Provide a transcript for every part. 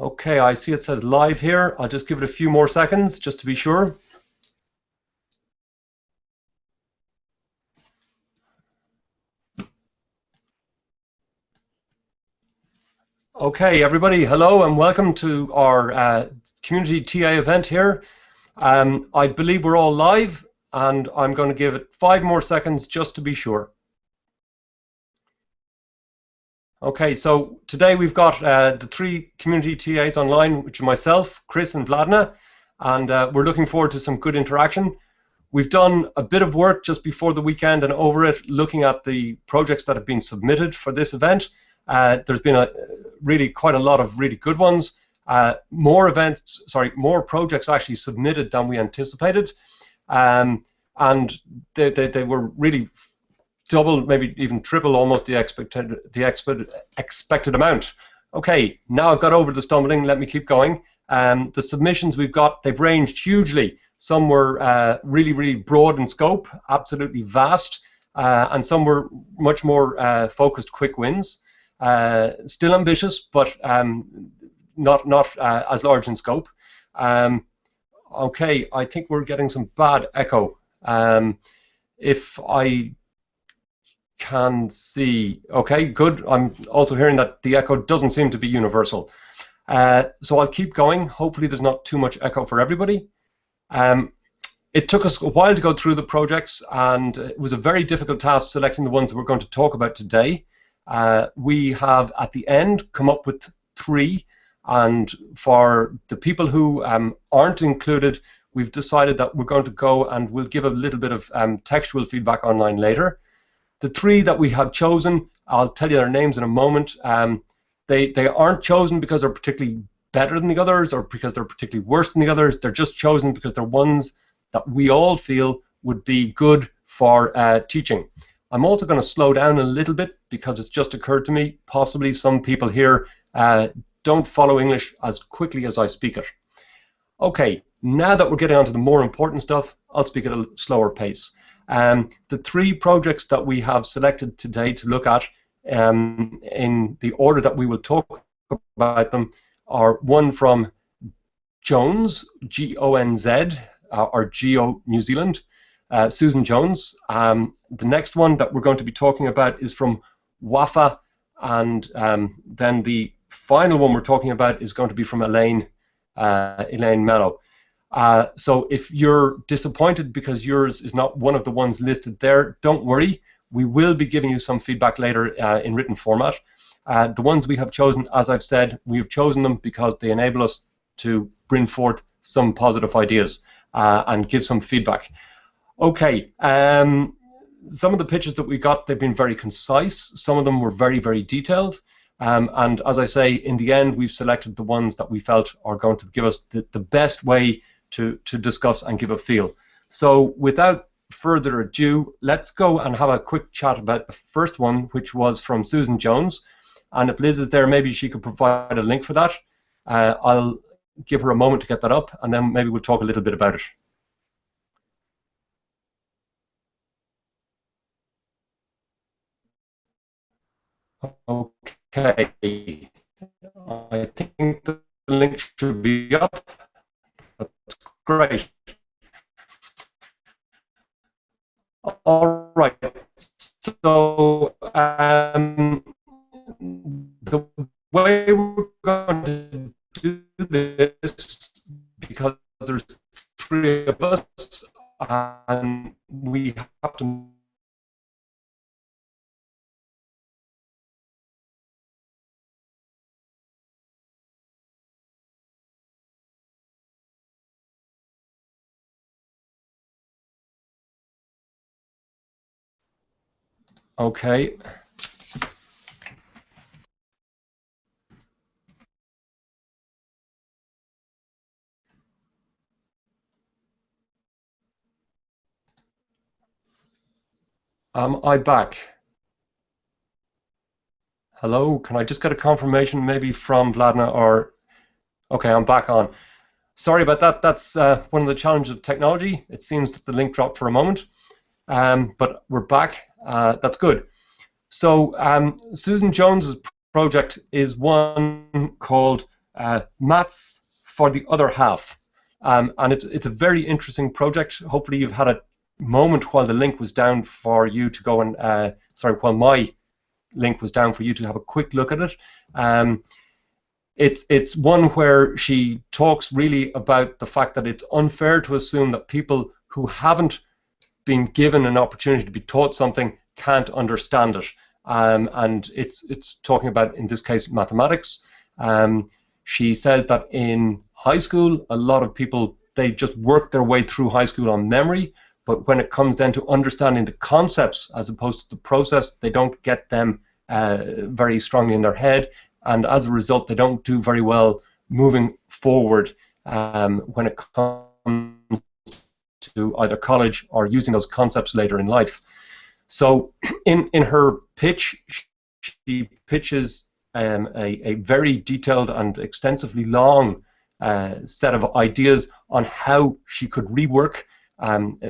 Okay, I see it says live here. I'll just give it a few more seconds just to be sure. Okay, everybody, hello and welcome to our Community TA event here. I believe we're all live and I'm going to give it 5 more seconds just to be sure. Okay, so today we've got the 3 Community TAs online, which are myself, Chris and Vladna, and we're looking forward to some good interaction. We've done a bit of work just before the weekend and over it, looking at the projects that have been submitted for this event. There's been really quite a lot of really good ones. More projects actually submitted than we anticipated, and they were really double, maybe even triple, almost the expected amount. Okay, now I've got over the stumbling. Let me keep going. The submissions we've got, they've ranged hugely. Some were really broad in scope, absolutely vast, and some were much more focused quick wins. Still ambitious, but not as large in scope. Okay, I think we're getting some bad echo. If I can see, okay, good. I'm also hearing that the echo doesn't seem to be universal. So I'll keep going. Hopefully there's not too much echo for everybody. It took us a while to go through the projects, and it was a very difficult task selecting the ones that we're going to talk about today. We have, at the end, come up with 3, and for the people who aren't included, we've decided that we're going to go and we'll give a little bit of textual feedback online later. The 3 that we have chosen, I'll tell you their names in a moment. They aren't chosen because they're particularly better than the others or because they're particularly worse than the others. They're just chosen because they're ones that we all feel would be good for teaching. I'm also going to slow down a little bit because it's just occurred to me possibly some people here don't follow English as quickly as I speak it. Okay, now that we're getting on to the more important stuff, I'll speak at a slower pace. The 3 projects that we have selected today to look at in the order that we will talk about them are one from Jones, G-O-N-Z, or Geo New Zealand, Susan Jones. The next one that we're going to be talking about is from WAFA, and then the final one we're talking about is going to be from Elaine Mello. So if you're disappointed because yours is not one of the ones listed there, don't worry. We will be giving you some feedback later in written format. The ones we have chosen, as I've said, we have chosen them because they enable us to bring forth some positive ideas and give some feedback. Okay, some of the pitches that we got, they've been very concise. Some of them were very detailed. And as I say, in the end, we've selected the ones that we felt are going to give us the best way to discuss and give a feel. So without further ado, let's go and have a quick chat about the first one, which was from Susan Jones. And if Liz is there, maybe she could provide a link for that. I'll give her a moment to get that up, and then maybe we'll talk a little bit about it. Okay, I think the link should be up. That's great. All right, so the way we're going to do this, because there's 3 of us and we have to okay. Am I back? Hello, can I just get a confirmation maybe from Vladna or... Okay, I'm back on. Sorry about that. That's one of the challenges of technology. It seems that the link dropped for a moment, but we're back. That's good. So Susan Jones's project is one called maths for the other half. And it's a very interesting project. Hopefully you've had a moment while the link was down for you to go and, while my link was down for you to have a quick look at it. It's one where she talks really about the fact that it's unfair to assume that people who haven't been given an opportunity to be taught something can't understand it. And it's talking about, in this case, mathematics. She says that in high school, a lot of people, they just work their way through high school on memory, but when it comes then to understanding the concepts as opposed to the process, they don't get them very strongly in their head, and as a result, they don't do very well moving forward when it comes to either college or using those concepts later in life. So in her pitch, she pitches a very detailed and extensively long set of ideas on how she could rework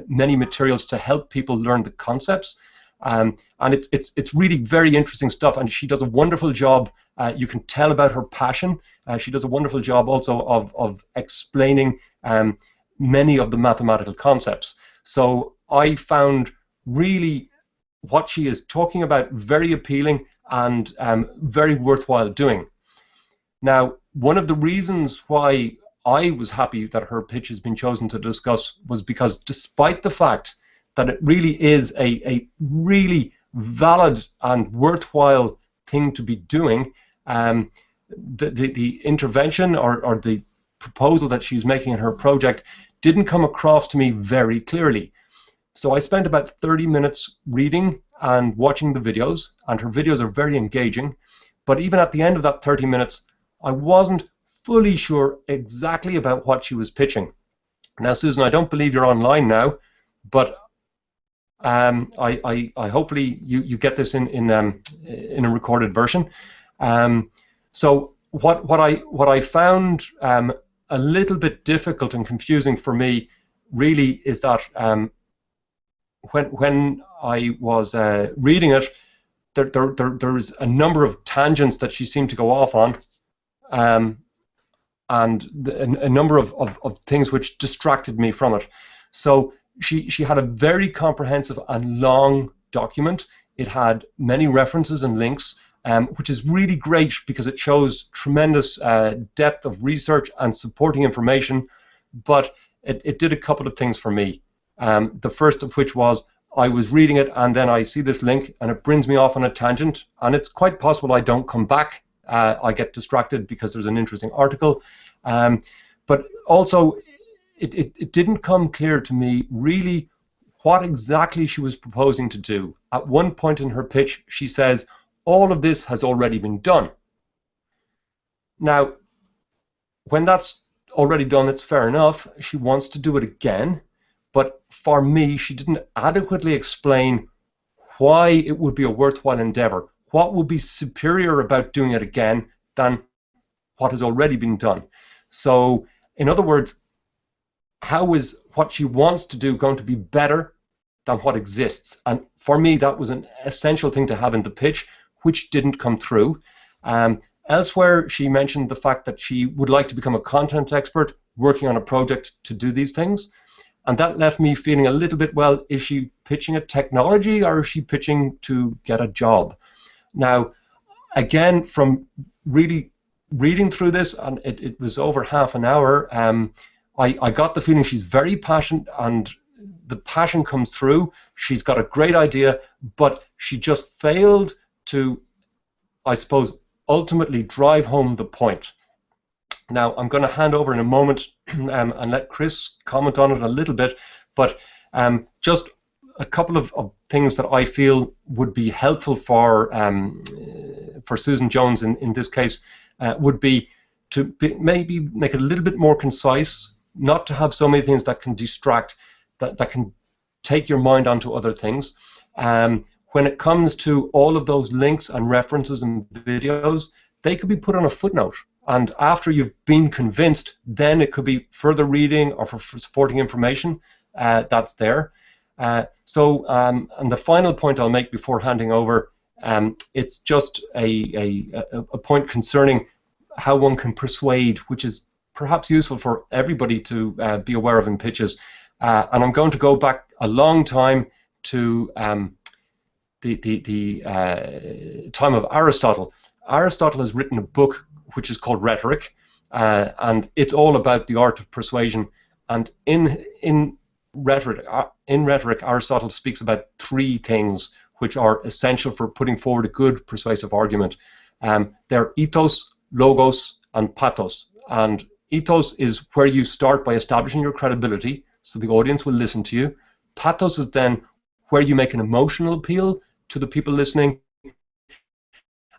many materials to help people learn the concepts. And it's really very interesting stuff, and she does a wonderful job. You can tell about her passion. She does a wonderful job also of explaining many of the mathematical concepts. So I found really what she is talking about very appealing and very worthwhile doing. Now, one of the reasons why I was happy that her pitch has been chosen to discuss was because, despite the fact that it really is a really valid and worthwhile thing to be doing, the intervention or the proposal that she's making in her project didn't come across to me very clearly. So I spent about 30 minutes reading and watching the videos, and her videos are very engaging. But even at the end of that 30 minutes, I wasn't fully sure exactly about what she was pitching. Now, Susan, I don't believe you're online now, but I hopefully you get this in a recorded version. So what I found a little bit difficult and confusing for me really is that when I was reading it, there's a number of tangents that she seemed to go off on, and a number of things which distracted me from it. So she had a very comprehensive and long document. It had many references and links, which is really great because it shows tremendous depth of research and supporting information, but it did a couple of things for me. The first of which was I was reading it and then I see this link and it brings me off on a tangent, and it's quite possible I don't come back. I get distracted because there's an interesting article, but also it didn't come clear to me really what exactly she was proposing to do. At one point in her pitch, she says, all of this has already been done. Now, when that's already done, it's fair enough. She wants to do it again, but for me, she didn't adequately explain why it would be a worthwhile endeavor. What would be superior about doing it again than what has already been done? So, in other words, how is what she wants to do going to be better than what exists? And for me, that was an essential thing to have in the pitch, which didn't come through. Elsewhere, she mentioned the fact that she would like to become a content expert working on a project to do these things. And that left me feeling a little bit, well, is she pitching a technology or is she pitching to get a job? Now, again, from really reading through this, and it was over half an hour, I got the feeling she's very passionate, and the passion comes through. She's got a great idea, but she just failed to, I suppose, ultimately drive home the point. Now, I'm going to hand over in a moment and let Chris comment on it a little bit, but just a couple of things that I feel would be helpful for Susan Jones in this case would be to maybe make it a little bit more concise, not to have so many things that can distract, that can take your mind onto other things. When it comes to all of those links and references and videos, they could be put on a footnote. And after you've been convinced, then it could be further reading or for supporting information that's there. And the final point I'll make before handing over, it's just a point concerning how one can persuade, which is perhaps useful for everybody to be aware of in pitches. And I'm going to go back a long time to the time of Aristotle. Aristotle has written a book which is called Rhetoric, and it's all about the art of persuasion. And in rhetoric, Aristotle speaks about three things which are essential for putting forward a good persuasive argument. They're ethos, logos, and pathos. And ethos is where you start by establishing your credibility, so the audience will listen to you. Pathos is then where you make an emotional appeal to the people listening.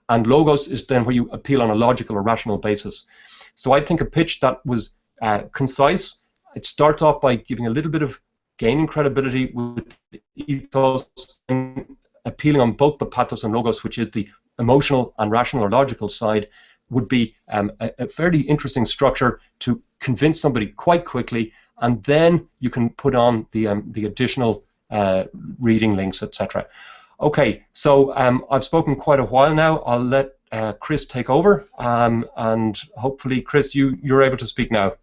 And logos is then where you appeal on a logical or rational basis. So I think a pitch that was concise, it starts off by giving a little bit of gaining credibility with ethos and appealing on both the pathos and logos, which is the emotional and rational or logical side, would be a fairly interesting structure to convince somebody quite quickly, and then you can put on the additional reading links, etc. Okay, so I've spoken quite a while now. I'll let Chris take over, and hopefully, Chris, you're able to speak now.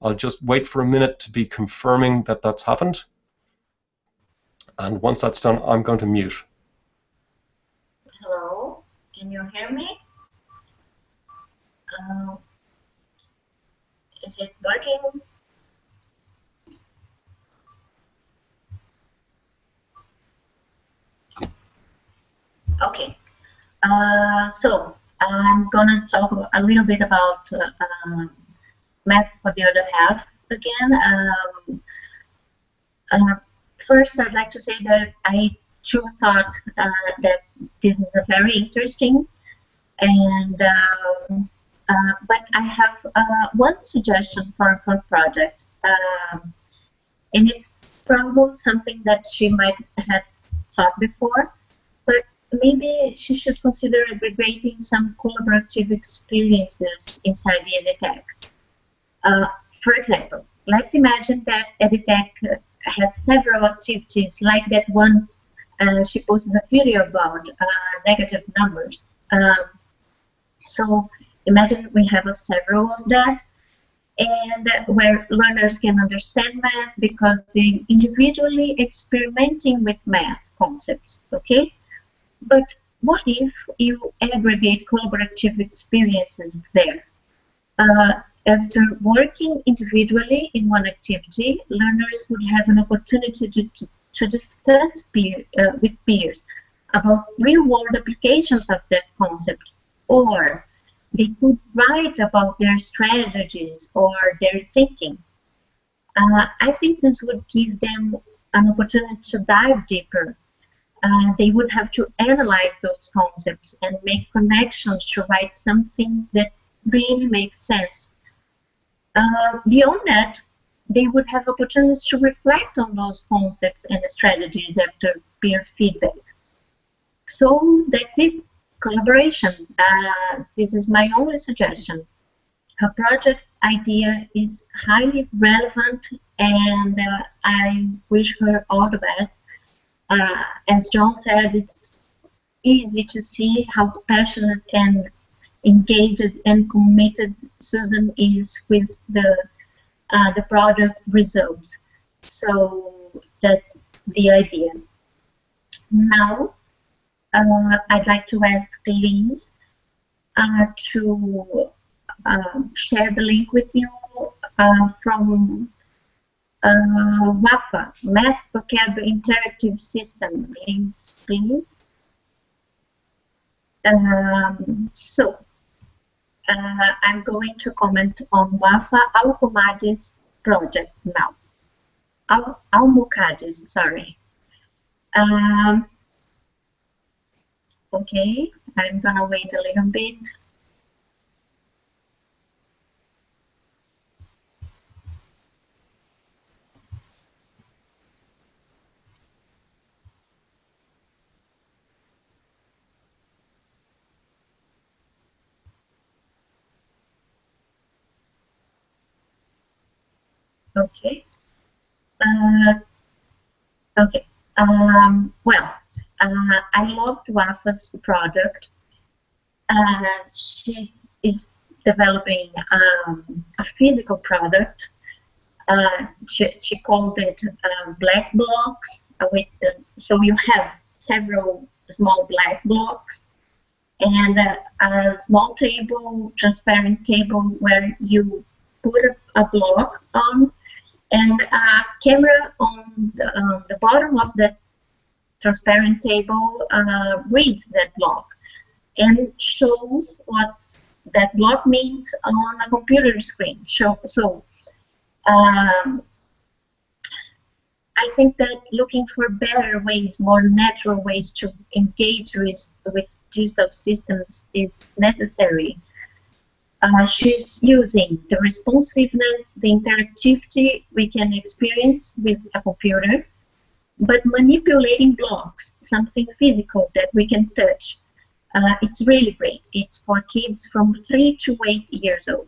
I'll just wait for a minute to be confirming that that's happened. And once that's done, I'm going to mute. Hello, can you hear me? Is it working? Okay, so I'm gonna talk a little bit about math for the other half again. First, I'd like to say that I too thought that this is a very interesting, and but I have one suggestion for her project, and it's probably something that she might have thought before, but maybe she should consider aggregating some collaborative experiences inside the EdTech. For example, let's imagine that EdTech has several activities like that one she posted a video about negative numbers. So imagine we have several of that, and where learners can understand math because they're individually experimenting with math concepts, okay? But what if you aggregate collaborative experiences there? After working individually in one activity, learners would have an opportunity to discuss with peers about real-world applications of that concept, or they could write about their strategies or their thinking. I think this would give them an opportunity to dive deeper. They would have to analyze those concepts and make connections to write something that really makes sense. Beyond that, they would have opportunities to reflect on those concepts and strategies after peer feedback. So that's it, collaboration. This is my only suggestion. Her project idea is highly relevant, and I wish her all the best. As John said, it's easy to see how passionate and engaged and committed Susan is with the product results. So that's the idea. Now, I'd like to ask Liz to share the link with you from WAFA, Math Vocabulary Interactive System. Liz, please. I'm going to comment on WAFA Alcomades project now. Almocades, sorry. Okay, I'm gonna wait a little bit. Okay. Okay. Well, I loved WAFA's product. She is developing a physical product. She called it black blocks. So you have several small black blocks and a small table, transparent table where you put a block on, and a camera on the bottom of the transparent table reads that block and shows what that block means on a computer screen. So um, I think that looking for better ways, more natural ways to engage with digital systems is necessary. She's using the responsiveness, the interactivity we can experience with a computer, but manipulating blocks, something physical that we can touch. It's really great. It's for kids from 3 to 8 years old.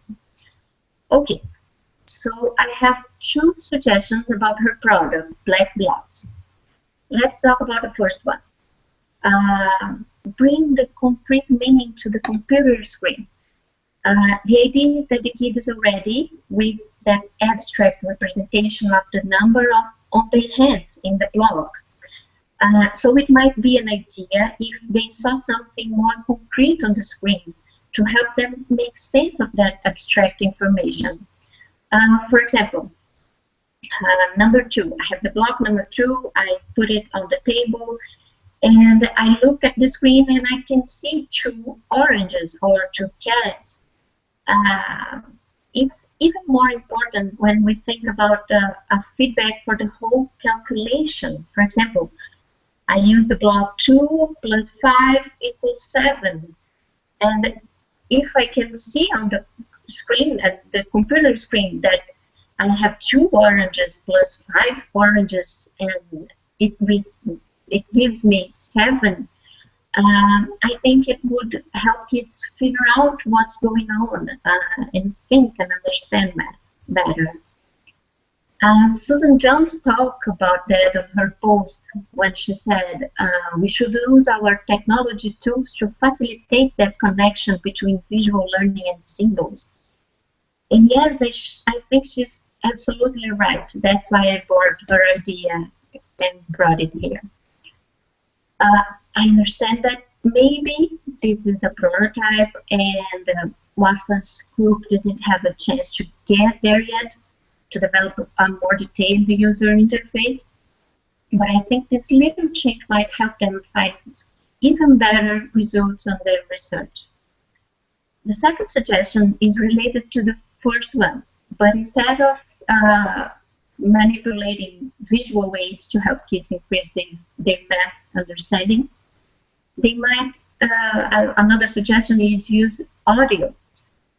Okay, so I have 2 suggestions about her product, Black Blocks. Let's talk about the first one. Bring the concrete meaning to the computer screen. The idea is that the kid is already with that abstract representation of the number on their hands in the block. So it might be an idea if they saw something more concrete on the screen to help them make sense of that abstract information. For example, number 2, I have the block number 2, I put it on the table, and I look at the screen and I can see 2 oranges or 2 cats. It's even more important when we think about a feedback for the whole calculation. For example, I use the block 2 plus 5 equals 7. And if I can see on the screen, at the computer screen, that I have 2 oranges plus 5 oranges, and it gives me 7, I think it would help kids figure out what's going on and think and understand math better. Susan Jones talked about that on her post when she said we should use our technology tools to facilitate that connection between visual learning and symbols. And yes, I think she's absolutely right. That's why I brought her idea and brought it here. I understand that maybe this is a prototype and WAFA's group didn't have a chance to get there yet to develop a more detailed user interface, but I think this little change might help them find even better results on their research. The second suggestion is related to the first one, but instead of manipulating visual ways to help kids increase their math understanding, they might, another suggestion is use audio.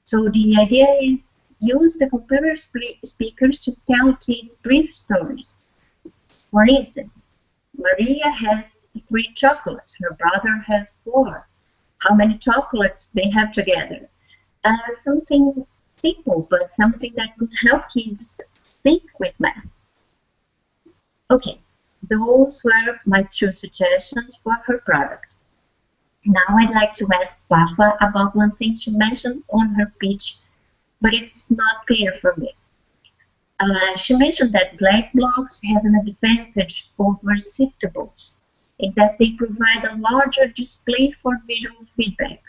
So the idea is use the computer speakers to tell kids brief stories. For instance, Maria has 3 chocolates, her brother has 4. How many chocolates they have together? Something simple, but something that could help kids think with math. Okay, those were my 2 suggestions for her product. Now I'd like to ask WAFA about one thing she mentioned on her pitch, but it's not clear for me. She mentioned that black blocks has an advantage over siftables in that they provide a larger display for visual feedback.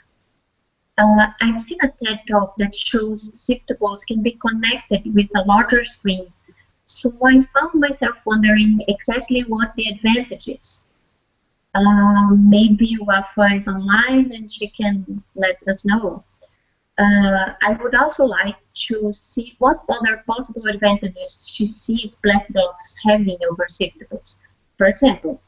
I've seen a TED talk that shows siftables can be connected with a larger screen, so I found myself wondering exactly what the advantage is. Maybe WAFA is online and she can let us know. I would also like to see what other possible advantages she sees black blocks having over siftables. For example,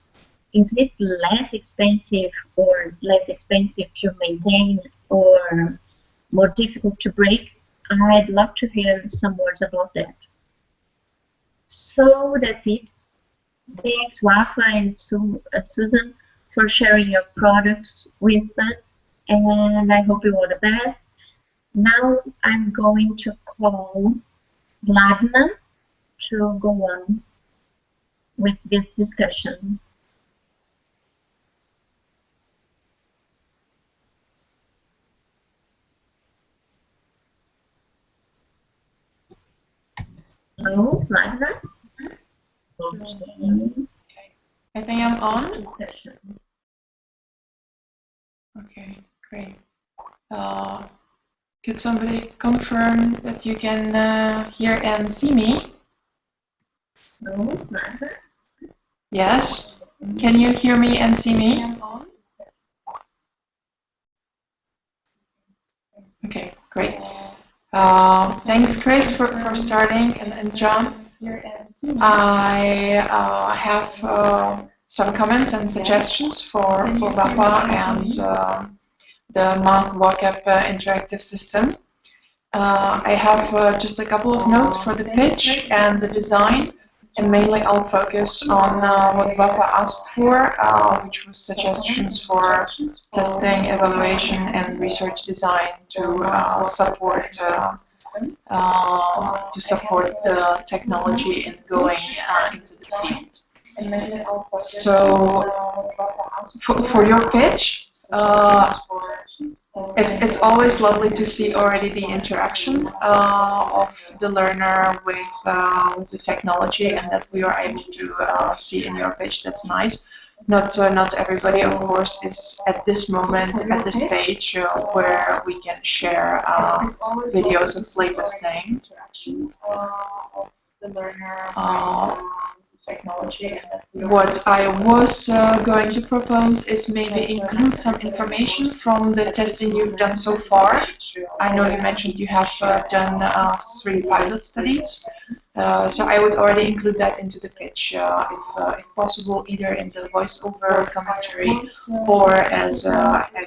is it less expensive or less expensive to maintain or more difficult to break? I'd love to hear some words about that. So that's it. Thanks, WAFA and Susan, for sharing your products with us, and I hope you all the best. Now I'm going to call Vladna to go on with this discussion. So, Ragnar? Okay. I think I'm on. Okay, great. Could somebody confirm that you can hear and see me? No, Ragnar? Yes. Can you hear me and see me? Okay, great. Thanks, Chris, for starting, and John. I have some comments and suggestions for BAFA and the math walk-up interactive system. I have just a couple of notes for the pitch and the design, and mainly I'll focus on what BAFA asked for, which was suggestions for testing, evaluation, and research design to support the technology in going into the field. So, for your pitch, it's always lovely to see already the interaction of the learner with the technology, and that we are able to see in your pitch. That's nice. Not everybody, of course, is at this moment at the stage where we can share videos of playtesting. What I was going to propose is maybe include some information from the testing you've done so far. I know you mentioned you have done 3 pilot studies, so I would already include that into the pitch, if possible, either in the voiceover commentary or as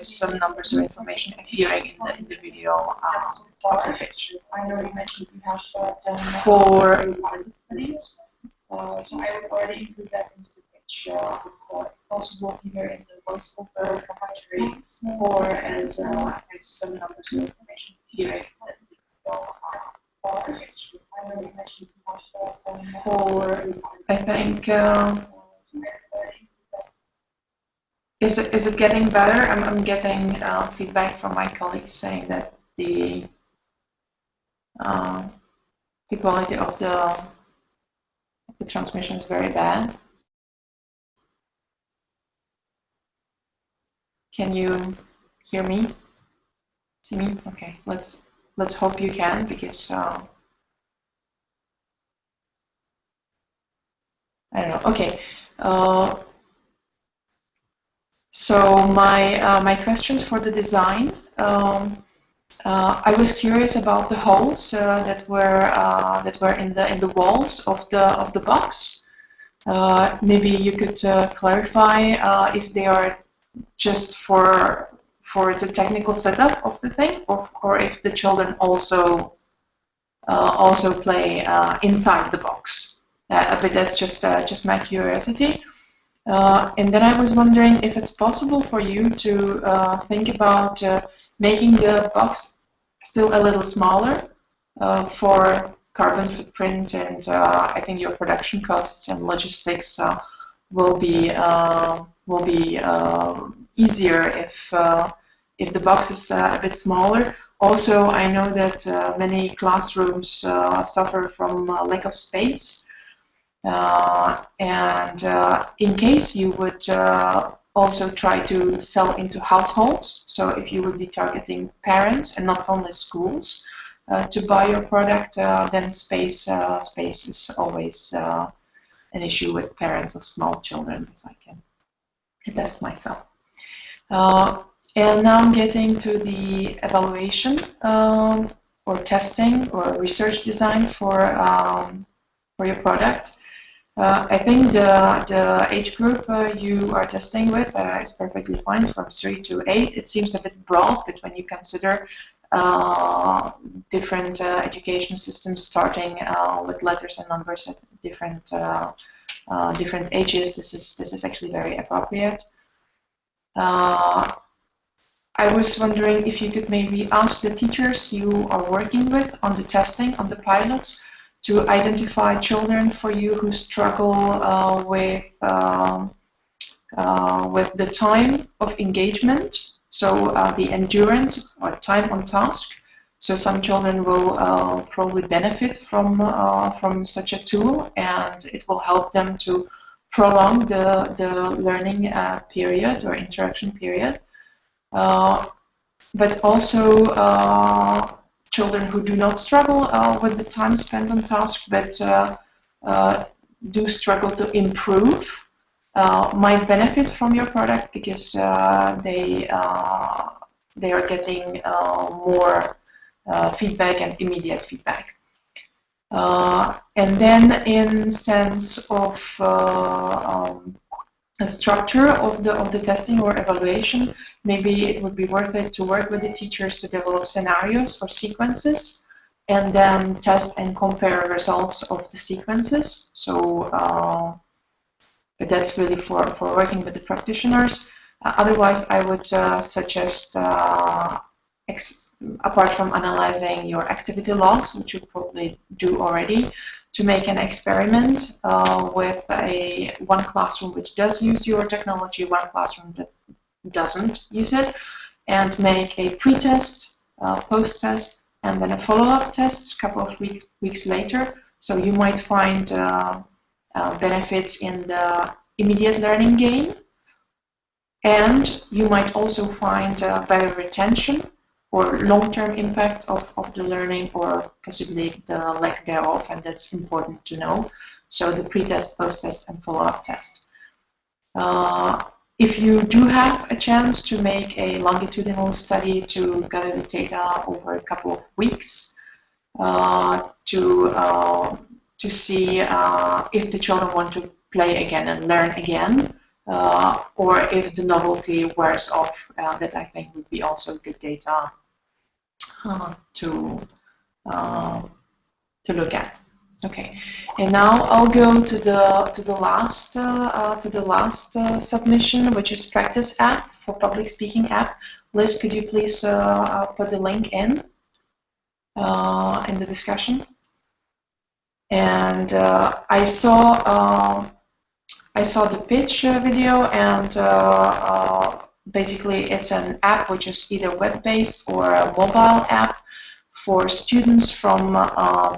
some numbers or information appearing in the video of the pitch. I know you mentioned you have done 4 pilot studies. So I would already include that into the pitch, if possible, either in the voiceover commentary or as some numbers of information here. I think is it getting better? I'm getting feedback from my colleagues saying that the quality of the transmission is very bad. Can you hear me? See me? Okay, let's hope you can, because I don't know. Okay. So my questions for the design. I was curious about the holes that were in the walls of the box. Maybe you could clarify if they are just for the technical setup of the thing, or if the children also play inside the box. But that's just my curiosity. And then I was wondering if it's possible for you to think about making the box still a little smaller for carbon footprint, and I think your production costs and logistics will be easier if the box is a bit smaller. Also, I know that many classrooms suffer from lack of space, and in case you would also try to sell into households, so if you would be targeting parents and not only schools to buy your product, then space is always an issue with parents of small children, as I can attest myself. And now I'm getting to the evaluation or testing or research design for your product. I think the age group you are testing with is perfectly fine, from 3 to 8. It seems a bit broad, but when you consider different education systems starting with letters and numbers at different ages, this is actually very appropriate. I was wondering if you could maybe ask the teachers you are working with on the testing, on the pilots, to identify children for you who struggle with the time of engagement, so the endurance or time on task, So some children will probably benefit from such a tool, and it will help them to prolong the learning period or interaction period. But also children who do not struggle with the time spent on tasks, but do struggle to improve, might benefit from your product because they are getting more feedback and immediate feedback. And then in sense of a structure of the testing or evaluation, maybe it would be worth it to work with the teachers to develop scenarios or sequences, and then test and compare results of the sequences. So that's really for working with the practitioners. Otherwise, I would suggest, apart from analyzing your activity logs, which you probably do already, to make an experiment with one classroom which does use your technology, one classroom that doesn't use it, and make a pre-test, post-test, and then a follow-up test a couple of weeks later. So you might find benefits in the immediate learning gain, and you might also find better retention or long-term impact of the learning, or possibly the lack thereof, and that's important to know. So the pre-test, post-test, and follow-up test. If you do have a chance to make a longitudinal study to gather the data over a couple of weeks, to see if the children want to play again and learn again, or if the novelty wears off, that I think would be also good data to look at. Okay, and now I'll go to the last submission, which is practice app for public speaking app. Liz, could you please put the link in the discussion? And I saw the pitch video, and basically it's an app which is either web-based or a mobile app for students from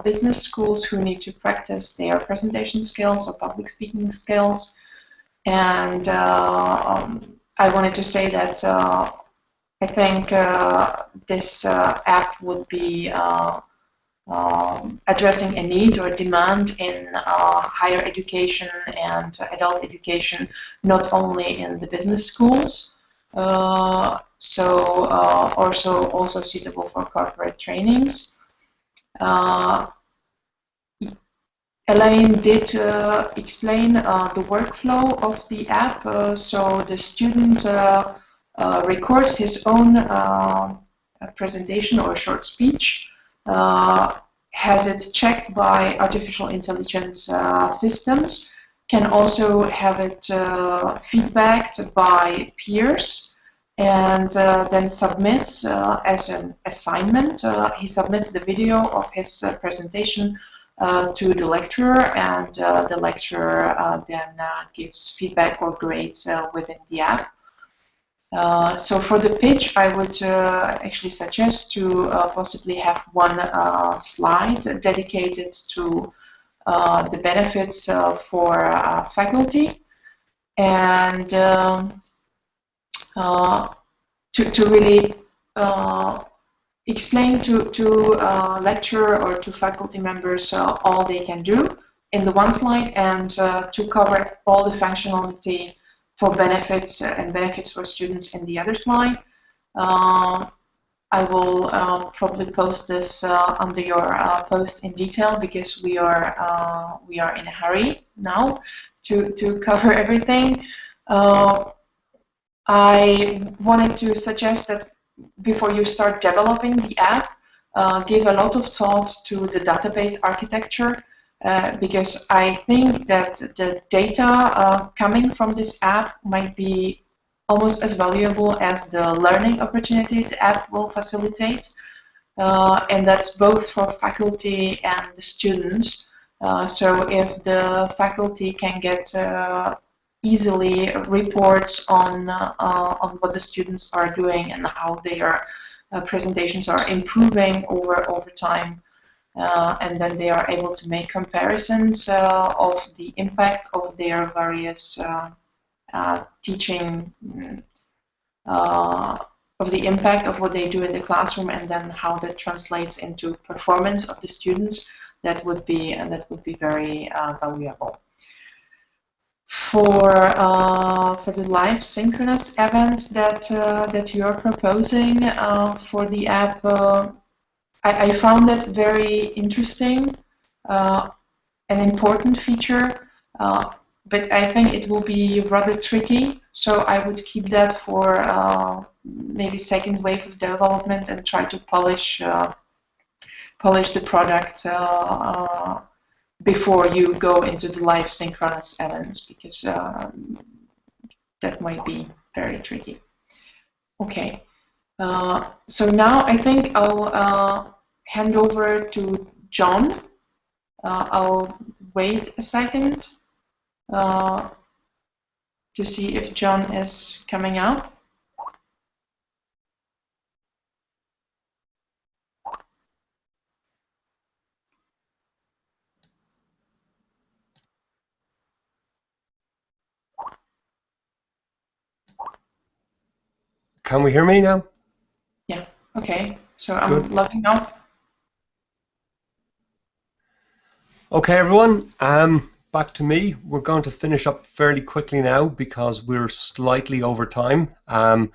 business schools who need to practice their presentation skills or public speaking skills. And I wanted to say that I think this app would be addressing a need or demand in higher education and adult education, not only in the business schools, so also suitable for corporate trainings. Elaine did explain the workflow of the app. So the student records his own presentation or short speech, has it checked by artificial intelligence systems, can also have it feedbacked by peers, and then submits as an assignment. He submits the video of his presentation to the lecturer, and the lecturer then gives feedback or grades within the app. So for the pitch, I would actually suggest to possibly have one slide dedicated to the benefits for faculty, and to really explain to lecturer or to faculty members all they can do in the one slide, and to cover all the functionality for benefits and benefits for students in the other slide. I will probably post this under your post in detail, because we are in a hurry now to cover everything. I wanted to suggest that before you start developing the app, give a lot of thought to the database architecture, because I think that the data coming from this app might be almost as valuable as the learning opportunity the app will facilitate, and that's both for faculty and the students. So if the faculty can get easily reports on what the students are doing and how they are presentations are improving over time, and then they are able to make comparisons of the impact of their various teaching, of the impact of what they do in the classroom, and then how that translates into performance of the students. That would be very valuable. For the live synchronous event that you are proposing for the app, I found that very interesting, an important feature, but I think it will be rather tricky. So I would keep that for maybe second wave of development and try to polish the product before you go into the live synchronous events, because that might be very tricky. Okay, so now I think I'll hand over to John. I'll wait a second to see if John is coming up. Can we hear me now? Yeah, okay, so I'm logging off. Okay, everyone, back to me. We're going to finish up fairly quickly now because we're slightly over time. I'm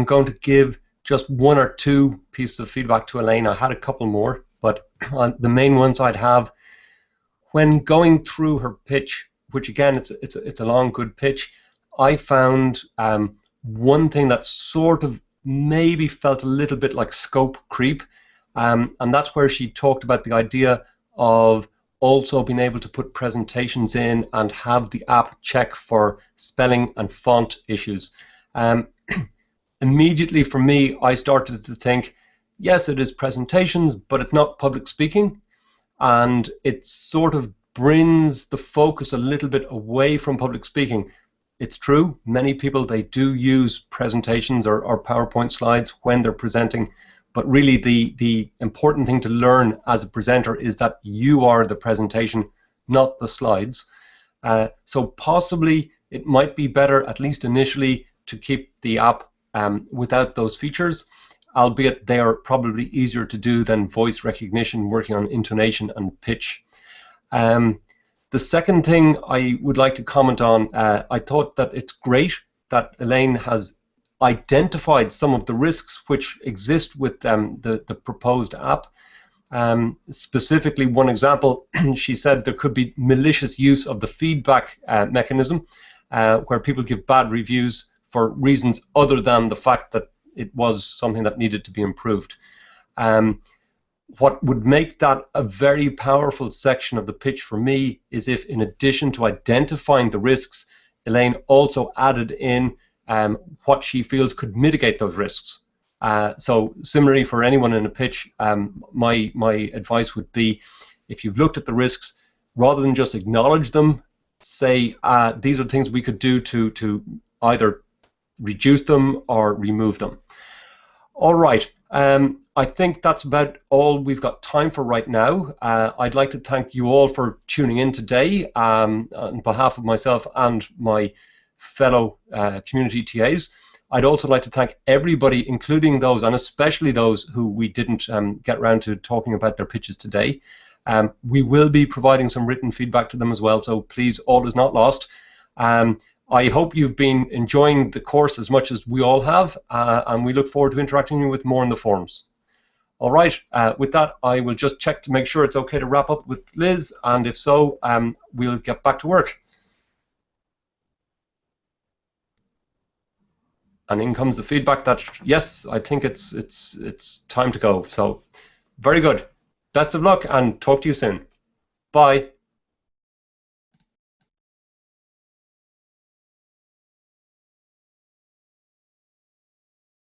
going to give just one or two pieces of feedback to Elaine. I had a couple more, but the main ones I'd have, when going through her pitch, which again, it's a long, good pitch, I found one thing that sort of maybe felt a little bit like scope creep, and that's where she talked about the idea of also being able to put presentations in and have the app check for spelling and font issues. Immediately for me, I started to think, yes, it is presentations, but it's not public speaking, and it sort of brings the focus a little bit away from public speaking. It's true, many people, they do use presentations or PowerPoint slides when they're presenting, but really the important thing to learn as a presenter is that you are the presentation, not the slides. So possibly it might be better, at least initially, to keep the app without those features, albeit they are probably easier to do than voice recognition, working on intonation and pitch. The second thing I would like to comment on, I thought that it's great that Elaine has identified some of the risks which exist with the proposed app. Specifically, one example, she said there could be malicious use of the feedback mechanism, where people give bad reviews for reasons other than the fact that it was something that needed to be improved. What would make that a very powerful section of the pitch for me is if, in addition to identifying the risks, Elaine also added in what she feels could mitigate those risks. So similarly, for anyone in a pitch, my advice would be, if you've looked at the risks, rather than just acknowledge them, say these are things we could do to either reduce them or remove them. All right, I think that's about all we've got time for right now. I'd like to thank you all for tuning in today on behalf of myself and my fellow community TAs. I'd also like to thank everybody, including those, and especially those who we didn't get around to talking about their pitches today. We will be providing some written feedback to them as well, so please, all is not lost. I hope you've been enjoying the course as much as we all have, and we look forward to interacting with more in the forums. All right, with that, I will just check to make sure it's okay to wrap up with Liz, and if so, we'll get back to work. And in comes the feedback that, yes, I think it's time to go. So, very good. Best of luck, and talk to you soon. Bye.